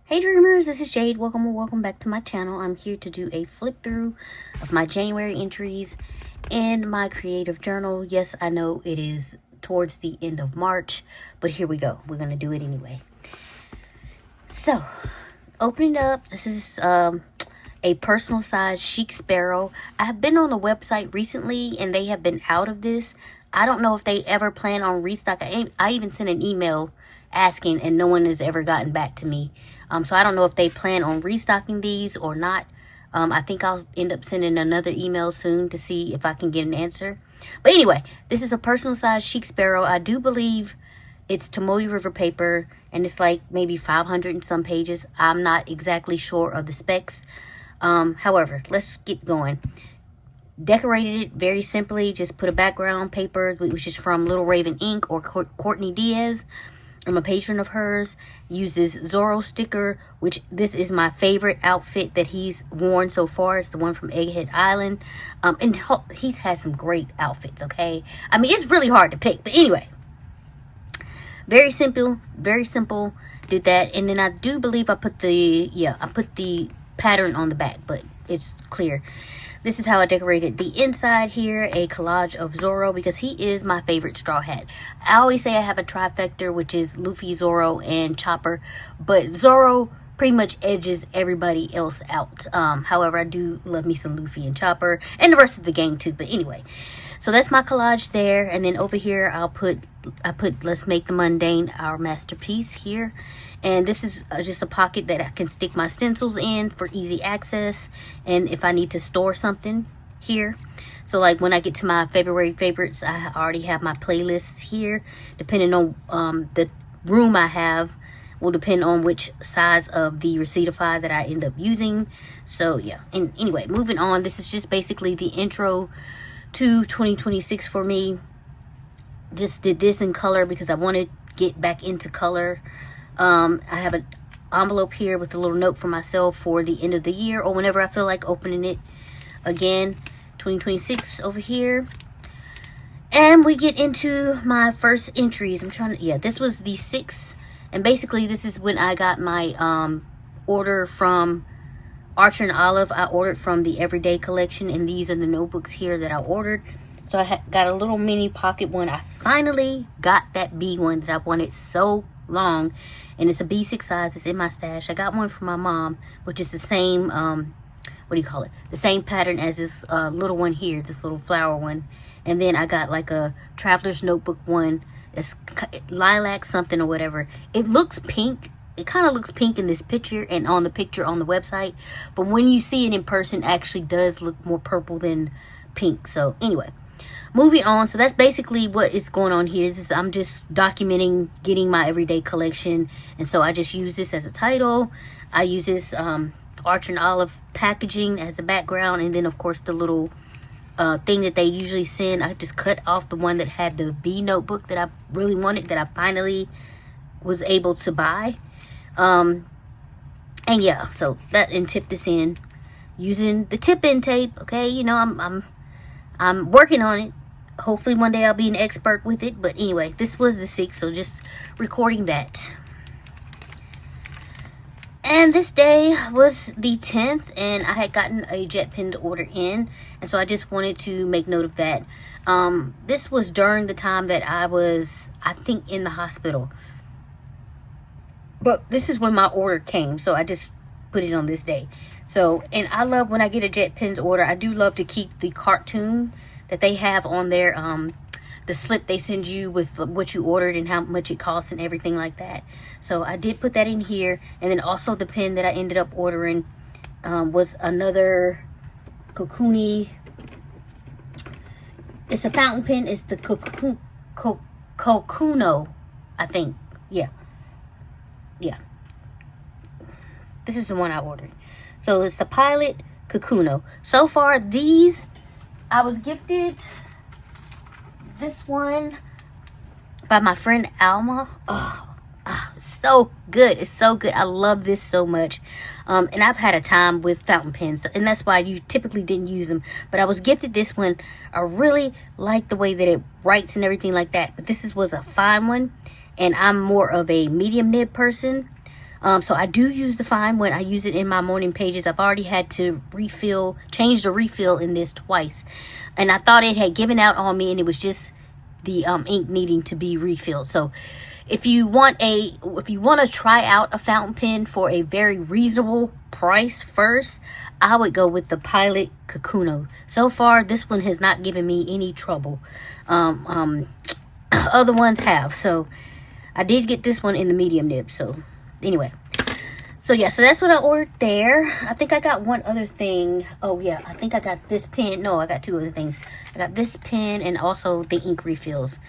Hey dreamers, this is Jade. Welcome or welcome back to my channel. I'm here to do a flip through of my January entries in my creative journal. Yes, I know it is towards the end of March, but here we go. We're going to do it anyway. So, opening up, this is a personal size chic sparrow. I have been on the website recently and they have been out of this. I don't know if they ever plan on restock. I even sent an email asking and no one has ever gotten back to me. So I don't know if they plan on restocking these or not. I think I'll end up sending another email soon to see if I can get an answer. But anyway, this is a personal size chic sparrow. I do believe it's Tomoe River paper and it's like maybe 500 and some pages. I'm not exactly sure of the specs. However, let's get going. Decorated it very simply. Just put a background paper, which is from Little Raven Ink or Courtney Diaz. I'm a patron of hers. Use this Zorro sticker, which this is my favorite outfit that he's worn so far. It's the one from Egghead Island. And he's had some great outfits, okay? I mean, it's really hard to pick. But anyway, very simple. Very simple. Did that. And then I do believe I put the pattern on the back, but it's clear. This is how I decorated the inside here, a collage of Zorro, because he is my favorite Straw Hat. I always say I have a trifecta, which is Luffy, Zorro, and Chopper, but Zorro pretty much edges everybody else out. However, I do love me some Luffy and Chopper, and the rest of the gang too, but anyway. So that's my collage there, and then over here I put Let's Make the Mundane our masterpiece here. And this is just a pocket that I can stick my stencils in for easy access. And if I need to store something here. So like when I get to my February favorites, I already have my playlists here. Depending on the room I have will depend on which size of the Receiptify that I end up using. So yeah, and anyway, moving on. This is just basically the intro to 2026 for me. Just did this in color because I want to get back into color. I have an envelope here with a little note for myself for the end of the year or whenever I feel like opening it again. 2026 over here. And we get into my first entries. This was the 6th. And basically this is when I got my order from Archer and Olive. I ordered from the Everyday collection, and these are the notebooks here that I ordered. So I got a little mini pocket one. I finally got that B one that I wanted so long, and it's a B6 size. It's in my stash. I got one for my mom, which is the same the same pattern as this little one here, this little flower one. And then I got like a traveler's notebook one. It's lilac something or whatever. It looks pink. It kind of looks pink in this picture and on the picture on the website, but when you see it in person, it actually does look more purple than pink. So anyway, moving on. So that's basically what is going on here. I'm just documenting getting my everyday collection, and so I just use this as a title. I use this Archer and Olive packaging as the background, and then of course the little thing that they usually send. I just cut off the one that had the B notebook that I really wanted, that I finally was able to buy. And yeah, so that, and tip this in using the tip-in tape. Okay, you know, I'm working on it. Hopefully one day I'll be an expert with it. But anyway, this was the 6th, so just recording that. And this day was the 10th, and I had gotten a jet pen to order in, and so I just wanted to make note of that. This was during the time that I was, I think, in the hospital. But this is when my order came, so I just put it on this day. So, and I love when I get a jet pens order, I do love to keep the cartoon that they have on there, the slip they send you with what you ordered and how much it costs and everything like that. So I did put that in here. And then also the pen that I ended up ordering was another Kokuni. It's a fountain pen. It's the Kokuno, I think. Yeah. This is the one I ordered. So it's the Pilot Kokuno. So far, these, I was gifted this one by my friend Alma. It's so good. It's so good. I love this so much. And I've had a time with fountain pens, and that's why you typically didn't use them. But I was gifted this one. I really like the way that it writes and everything like that. But this was a fine one, and I'm more of a medium nib person. So I do use the fine when I use it in my morning pages. I've already had to change the refill in this twice, and I thought it had given out on me, and it was just the ink needing to be refilled. So if you want to try out a fountain pen for a very reasonable price first, I would go with the Pilot Kakuno. So far, this one has not given me any trouble. Other ones have. So I did get this one in the medium nib. So anyway, so yeah, so that's what I ordered there. I think I got one other thing. Oh yeah, I think I got this pen. No, I got two other things. I got this pen and also the ink refills.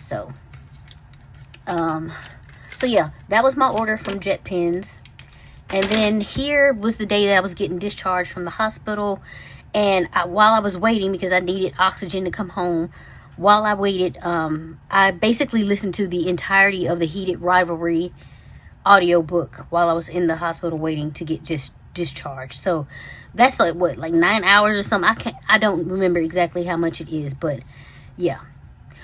So so yeah, that was my order from Jet Pens. And then here was the day that I was getting discharged from the hospital. And while I was waiting, because I needed oxygen to come home, while I waited, I basically listened to the entirety of the Heated Rivalry audiobook while I was in the hospital waiting to get discharged. So that's like what, like 9 hours or something. I don't remember exactly how much it is, but yeah.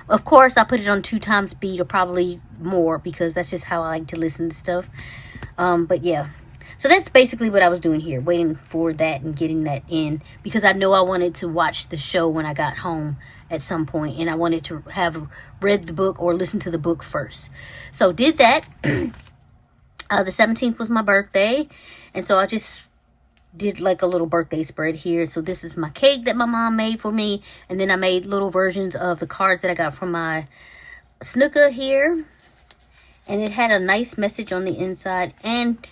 Of course, I put it on 2 times speed, or probably more, because that's just how I like to listen to stuff. But yeah, so that's basically what I was doing here, waiting for that and getting that in, because I know I wanted to watch the show when I got home at some point, and I wanted to have read the book or listened to the book first. So did that. The 17th was my birthday, and so I just did like a little birthday spread here. So this is my cake that my mom made for me, and then I made little versions of the cards that I got from my Snuka here, and it had a nice message on the inside and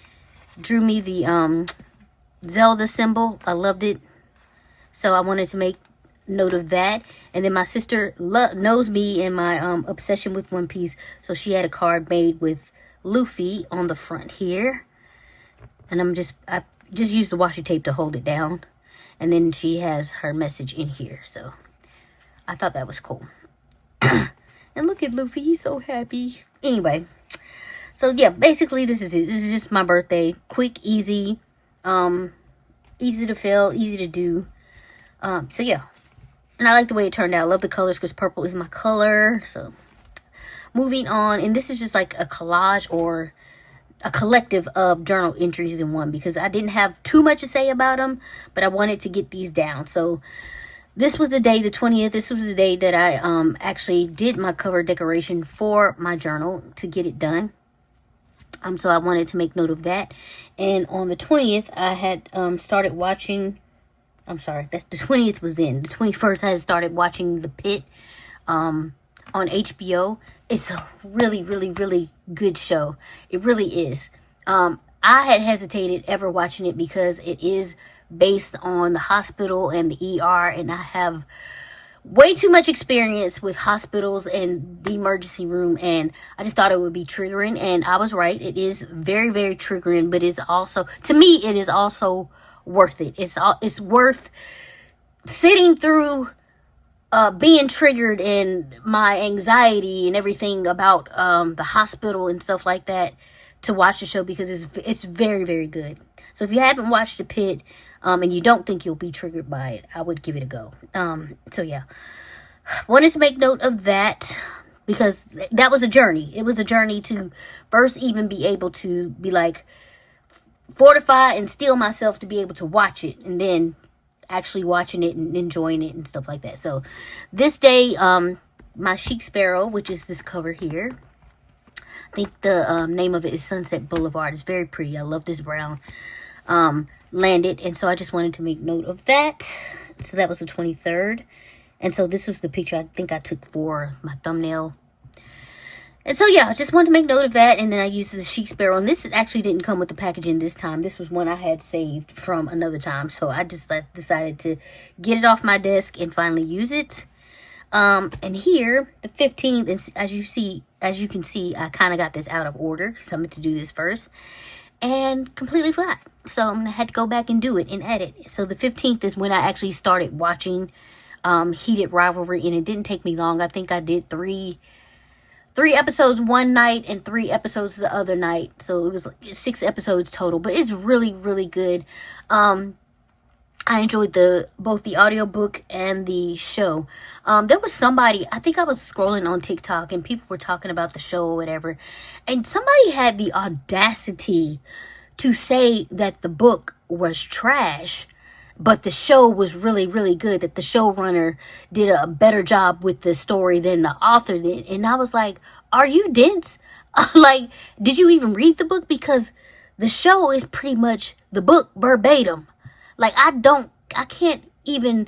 drew me the Zelda symbol. I loved it, so I wanted to make note of that. And then my sister knows me and my obsession with One Piece, so she had a card made with Luffy on the front here, and I just used the washi tape to hold it down, and then she has her message in here. So I thought that was cool. And look at Luffy, he's so happy. Anyway, so yeah, basically this is it. This is just my birthday. Quick, easy, easy to fill, easy to do. So yeah, and I like the way it turned out. I love the colors because purple is my color. So moving on, and this is just like a collage or a collective of journal entries in one, because I didn't have too much to say about them, but I wanted to get these down. So this was the day, the 20th. This was the day that I actually did my cover decoration for my journal to get it done. So I wanted to make note of that. And on the 20th, I had started watching. I'm sorry, that's the 20th was in. The 21st, I had started watching The Pit on HBO. It's a really, really, really good show. It really is. I had hesitated ever watching it because it is based on the hospital and the ER, and I have way too much experience with hospitals and the emergency room, and I just thought it would be triggering, and I was right. It is very, very triggering, but it's also, to me, it is also worth it. It's worth sitting through being triggered and my anxiety and everything about the hospital and stuff like that to watch the show, because it's very, very good. So if you haven't watched The Pit and you don't think you'll be triggered by it, I would give it a go. So yeah, wanted to make note of that, because that was a journey. It was a journey to first even be able to be like fortify and steel myself to be able to watch it, and then actually watching it and enjoying it and stuff like that. So this day, my Chic Sparrow, which is this cover here, I think the name of it is Sunset Boulevard. It's very pretty. I love this brown. Landed, and so I just wanted to make note of that. So that was the 23rd, and so this was the picture I think I took for my thumbnail. And so yeah, I just wanted to make note of that, and then I used the Chic Sparrow, and this actually didn't come with the packaging this time. This was one I had saved from another time, so I just decided to get it off my desk and finally use it. And here, the 15th, is, as you can see, I kind of got this out of order because I meant to do this first and completely forgot. So I had to go back and do it and edit. So the 15th is when I actually started watching Heated Rivalry, and it didn't take me long. I think I did three episodes one night and 3 episodes the other night. So it was like 6 episodes total, but it's really, really good. I I enjoyed both the audiobook and the show. There was somebody, I think I was scrolling on TikTok and people were talking about the show or whatever. And somebody had the audacity to say that the book was trash, but the show was really, really good, that the showrunner did a better job with the story than the author did. And I was like, are you dense? Like, did you even read the book? Because the show is pretty much the book verbatim. Like, I can't even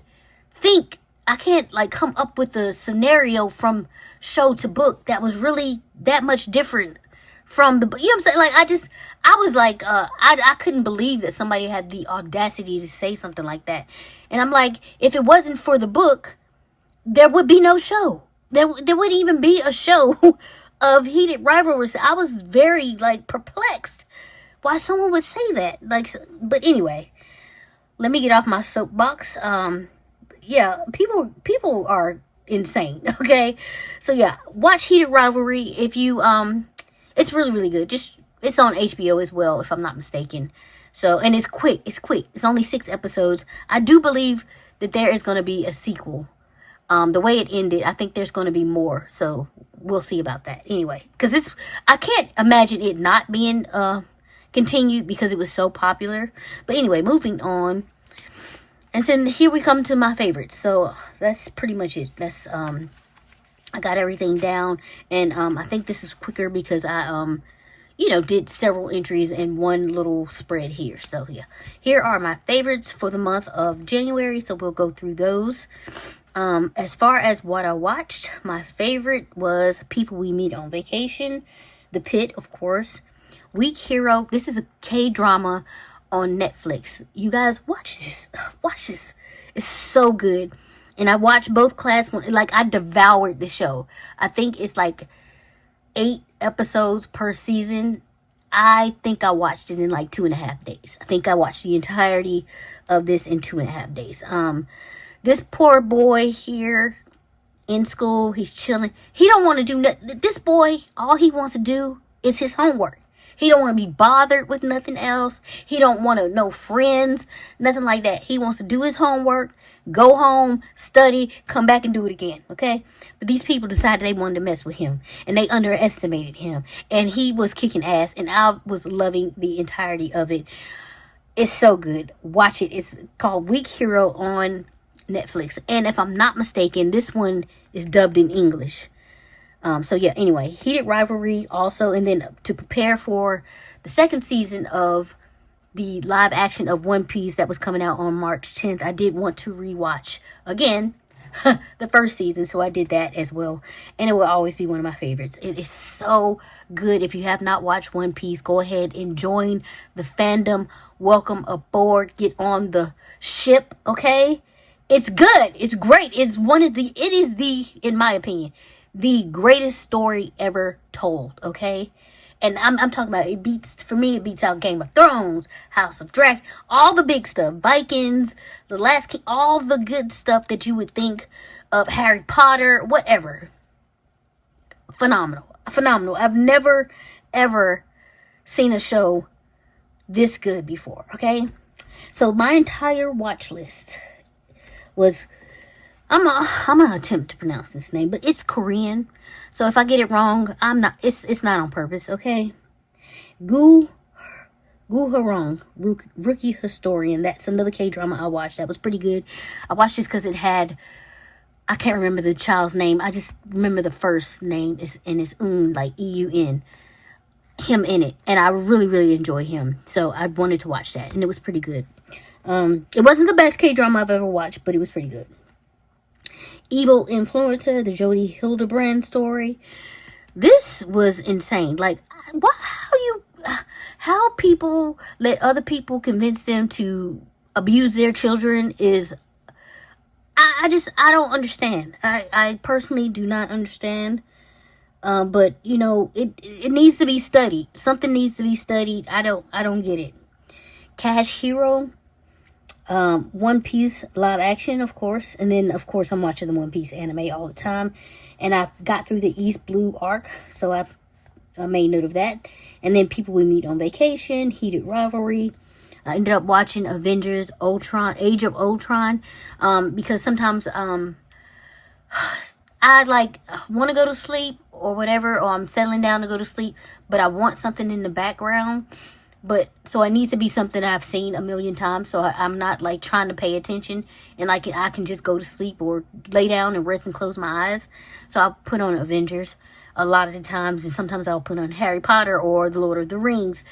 think, I can't like come up with a scenario from show to book that was really that much different from the book. You know what I'm saying? Like, I was like, I couldn't believe that somebody had the audacity to say something like that. And I'm like, if it wasn't for the book, there would be no show. There wouldn't even be a show of heated rivalries. I was very like perplexed why someone would say that. Like, but anyway, let me get off my soapbox. Yeah, people are insane. Okay, so yeah, watch Heated Rivalry if you it's really, really good. It's on HBO as well, if I'm not mistaken. So, and it's quick. It's only 6 episodes. I do believe that there is going to be a sequel. The way it ended, I think there's going to be more. So we'll see about that. Anyway, because I can't imagine it not being continued because it was so popular. But anyway, moving on. And then here we come to my favorites. So that's pretty much it. That's I got everything down, and I think this is quicker because I did several entries in one little spread here. So yeah, here are my favorites for the month of January. So we'll go through those. As far as what I watched, my favorite was People We Meet on Vacation, The Pit, of course, Weak Hero. This is a K-drama on Netflix. You guys watch this. Watch this. It's so good. And I watched both class one. Like, I devoured the show. I think it's like 8 episodes per season. I think I watched it in like 2.5 days. I think I watched the entirety of this in 2.5 days. This poor boy here in school, he's chilling. He don't want to do nothing. This boy, all he wants to do is his homework. He don't want to be bothered with nothing else. He don't want to know friends, nothing like that. He wants to do his homework, go home, study, come back and do it again, okay? But these people decided they wanted to mess with him, and they underestimated him, and he was kicking ass, and I was loving the entirety of it. It's so good. Watch it. It's called Weak Hero on Netflix, and if I'm not mistaken, this one is dubbed in English. So yeah, anyway, Heated Rivalry also, and then to prepare for the second season of the live action of One Piece that was coming out on March 10th, I did want to rewatch again the first season, so I did that as well, and it will always be one of my favorites. It is so good. If you have not watched One Piece, go ahead and join the fandom. Welcome aboard. Get on the ship, okay? It's good. It's great. It is the, in my opinion, the greatest story ever told, okay? And I'm talking about, it beats out Game of Thrones, House of Dragon, all the big stuff, Vikings, The Last King, all the good stuff that you would think of, Harry Potter, whatever. Phenomenal. I've never, ever seen a show this good before, okay? So my entire watch list was, I'm gonna attempt to pronounce this name, but it's Korean. So if I get it wrong, it's not on purpose, okay? Gu Harong, Rookie Historian. That's another K-drama I watched. That was pretty good. I watched this because it had, I can't remember the child's name. I just remember the first name is like EUN. Him in it. And I really, really enjoy him. So I wanted to watch that. And it was pretty good. It wasn't the best K-drama I've ever watched, but it was pretty good. Evil Influencer, the Jodie Hildebrand story. This was insane. Like, how people let other people convince them to abuse their children is, I don't understand. I personally do not understand. But it needs to be studied. Something needs to be studied. I don't get it. Cash Hero. One Piece live action, of course, and then of course I'm watching the One Piece anime all the time, and I got through the East Blue arc, so I made note of that. And then People We Meet on Vacation, Heated Rivalry, I ended up watching Avengers Ultron, Age of Ultron, because sometimes I like want to go to sleep or whatever, or I'm settling down to go to sleep, but I want something in the background. But so it needs to be something I've seen a million times, so I'm not like trying to pay attention, and like I can just go to sleep or lay down and rest and close my eyes. So I'll put on Avengers a lot of the times, and sometimes I'll put on Harry Potter or The Lord of the Rings,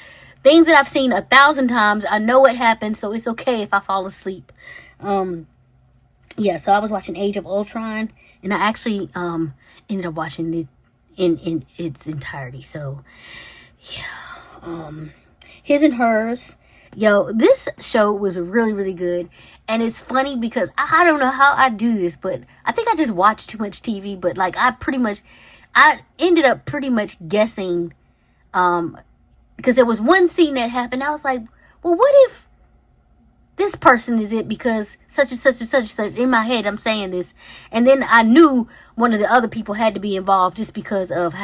things that I've seen 1,000 times. I know what happens, so it's okay if I fall asleep. Yeah, so I was watching Age of Ultron, and I actually ended up watching it in its entirety. So yeah, His and Hers. Yo, this show was really, really good. And it's funny because I don't know how I do this, but I think I just watch too much TV. But like I ended up pretty much guessing, because there was one scene that happened. I was like, well, what if this person is it, because such and such and such and such. In my head, I'm saying this. And then I knew one of the other people had to be involved just because of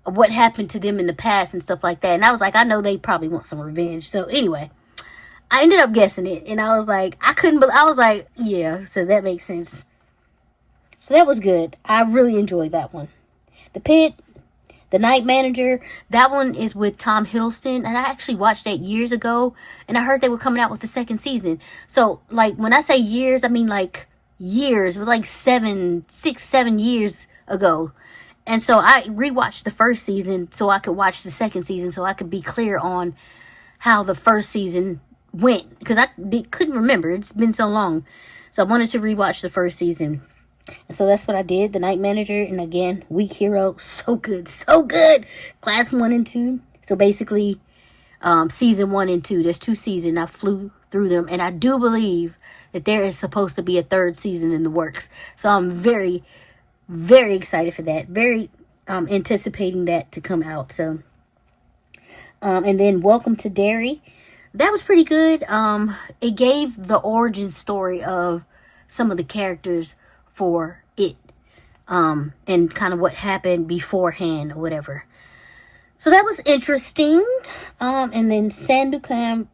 what happened to them in the past and stuff like that. And I was like, I know they probably want some revenge. So anyway, I ended up guessing it. And I was like, I was like, yeah, so that makes sense. So that was good. I really enjoyed that one. The Pit, The Night Manager, that one is with Tom Hiddleston, and I actually watched that years ago, and I heard they were coming out with the second season. So, like, when I say years, I mean, like, years. It was like 6, 7 years ago. And so I rewatched the first season so I could watch the second season, so I could be clear on how the first season went, because I couldn't remember. It's been so long. So I wanted to rewatch the first season. And so that's what I did. The Night Manager, and again, Weak Hero, so good, so good. Class 1 and 2. So basically, season 1 and 2. There's 2 seasons. I flew through them, and I do believe that there is supposed to be a 3rd season in the works. So I'm very, very excited for that. Very anticipating that to come out. So, and then Welcome to Derry. That was pretty good. It gave the origin story of some of the characters for it, and kind of what happened beforehand or whatever. So that was interesting. And then Sandokan,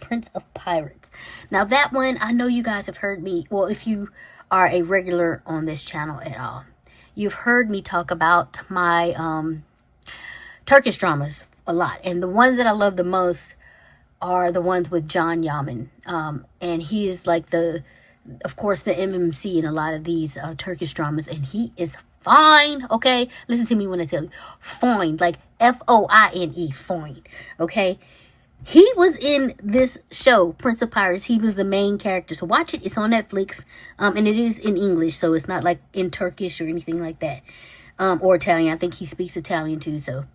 Prince of Pirates. Now that one, I know you guys have heard me, well, if you are a regular on this channel at all, you've heard me talk about my Turkish dramas a lot, and the ones that I love the most are the ones with John Yaman, and he is like of course, the MMC in a lot of these Turkish dramas, and he is fine, okay? Listen to me when I tell you, fine, like F-O-I-N-E, fine, okay? He was in this show, Prince of Pirates. He was the main character, so watch it. It's on Netflix, and it is in English, so it's not like in Turkish or anything like that, or Italian. I think he speaks Italian too, so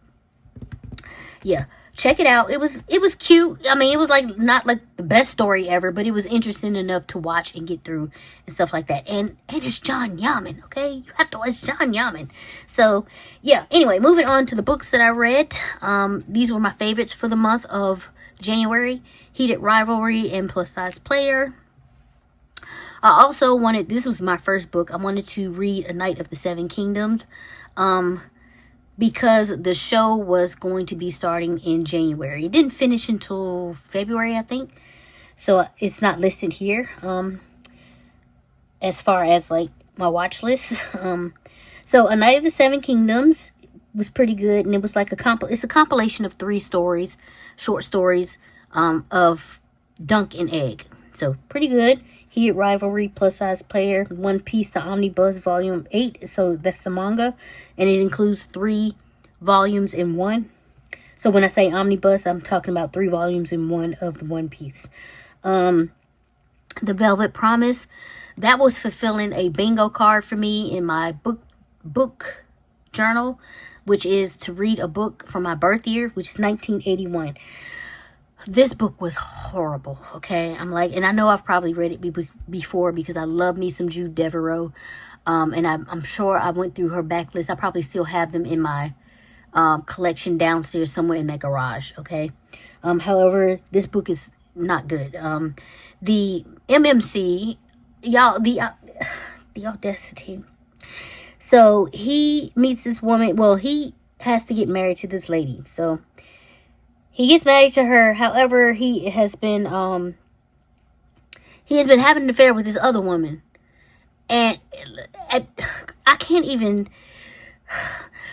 yeah. Check it out. It was cute. I mean, it was like not like the best story ever, but it was interesting enough to watch and get through and stuff like that. And it's John Yaman, okay? You have to watch John Yaman. So yeah. Anyway, moving on to the books that I read. These were my favorites for the month of January: Heated Rivalry and Plus Size Player. I also wanted. This was my first book. I wanted to read A Knight of the Seven Kingdoms. Because the show was going to be starting in January. It didn't finish until February, I think. So it's not listed here. As far as like my watch list. So A Knight of the Seven Kingdoms was pretty good, and it was like it's a compilation of 3 stories, short stories, of Dunk and Egg. So pretty good. Heated Rivalry, Plus Size Player, One Piece, the Omnibus, Volume 8. So that's the manga. And it includes 3 volumes in one. So when I say Omnibus, I'm talking about 3 volumes in one of the One Piece. The Velvet Promise. That was fulfilling a bingo card for me in my book journal, which is to read a book from my birth year, which is 1981. This book was horrible, okay? I'm like, and I know I've probably read it before because I love me some Jude Devereaux. And I'm sure I went through her backlist. I probably still have them in my collection downstairs somewhere in that garage, okay? However, this book is not good. The MMC, y'all, the audacity. So he meets this woman. Well, he has to get married to this lady. So He gets married to her. However, he has been having an affair with this other woman. And I can't even.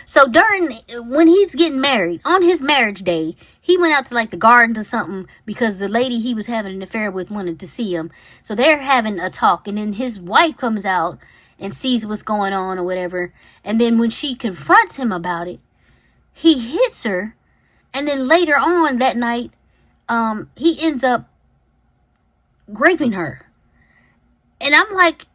So when he's getting married, on his marriage day, he went out to like the gardens or something because the lady he was having an affair with wanted to see him. So they're having a talk, and then his wife comes out and sees what's going on or whatever. And then when she confronts him about it, he hits her. And then later on that night, he ends up raping her. And I'm like,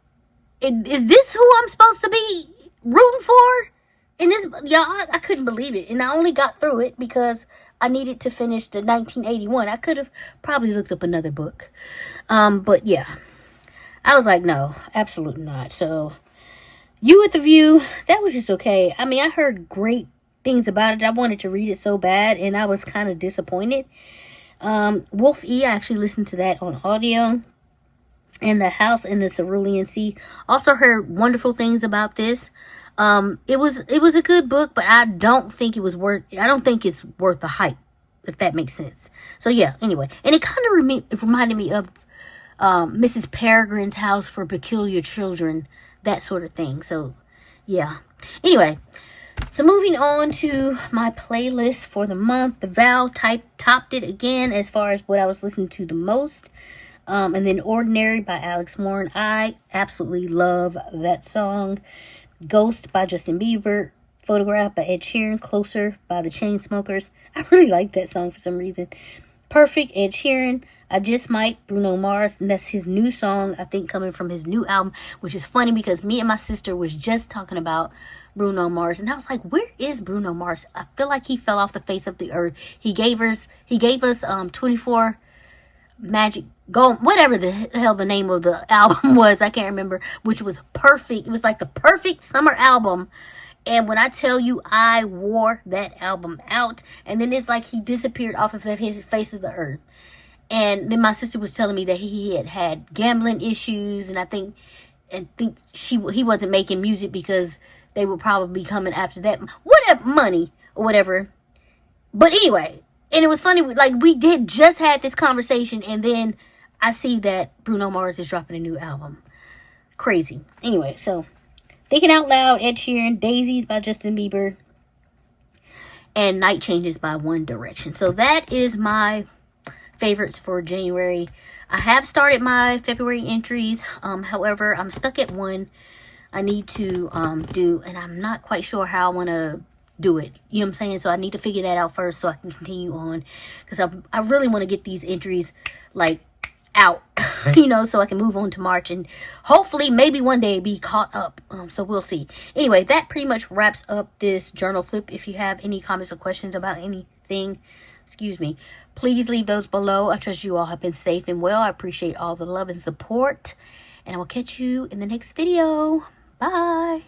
is this who I'm supposed to be rooting for? And this, y'all, I couldn't believe it. And I only got through it because I needed to finish the 1981. I could have probably looked up another book. But yeah, I was like, no, absolutely not. So, You with the View, that was just okay. I mean, I heard great things about it. I wanted to read it so bad, and I was kind of disappointed. Wolf E, I actually listened to that on audio. And The House in the Cerulean Sea, also heard wonderful things about this. It was a good book, but I don't think it's worth the hype, if that makes sense. So yeah, anyway. And it kind of reminded me of Mrs. Peregrine's House for Peculiar Children, that sort of thing. So yeah. Anyway, so moving on to my playlist for the month. The Vow topped it again as far as what I was listening to the most. And then Ordinary by Alex Warren. I absolutely love that song. Ghost by Justin Bieber. Photograph by Ed Sheeran. Closer by the Chainsmokers. I really like that song for some reason. Perfect, Ed Sheeran. I Just Might, Bruno Mars. And that's his new song, I think, coming from his new album. Which is funny because me and my sister was just talking about Bruno Mars. And I was like, where is Bruno Mars? I feel like he fell off the face of the earth. He gave us 24 Magic Gold, whatever the hell the name of the album was, I can't remember, which was perfect. It was like the perfect summer album. And when I tell you, I wore that album out. And then it's like he disappeared off of his face of the earth. And then my sister was telling me that he had gambling issues, and I think he wasn't making music because they would probably be coming after that, whatever, money or whatever. But anyway. And it was funny, like, we did just had this conversation, and then I see that Bruno Mars is dropping a new album. Crazy. Anyway, so, Thinking Out Loud, Ed Sheeran, Daisies by Justin Bieber, and Night Changes by One Direction. So, that is my favorites for January. I have started my February entries. However, I'm stuck at one I need to do, and I'm not quite sure how I want to do it. You know what I'm saying? So I need to figure that out first so I can continue on, because I really want to get these entries like out, you know, so I can move on to March and hopefully maybe one day be caught up. So we'll see. Anyway, that pretty much wraps up this journal flip. If you have any comments or questions about anything, please leave those below. I trust you all have been safe and well. I appreciate all the love and support, and I will catch you in the next video. Bye.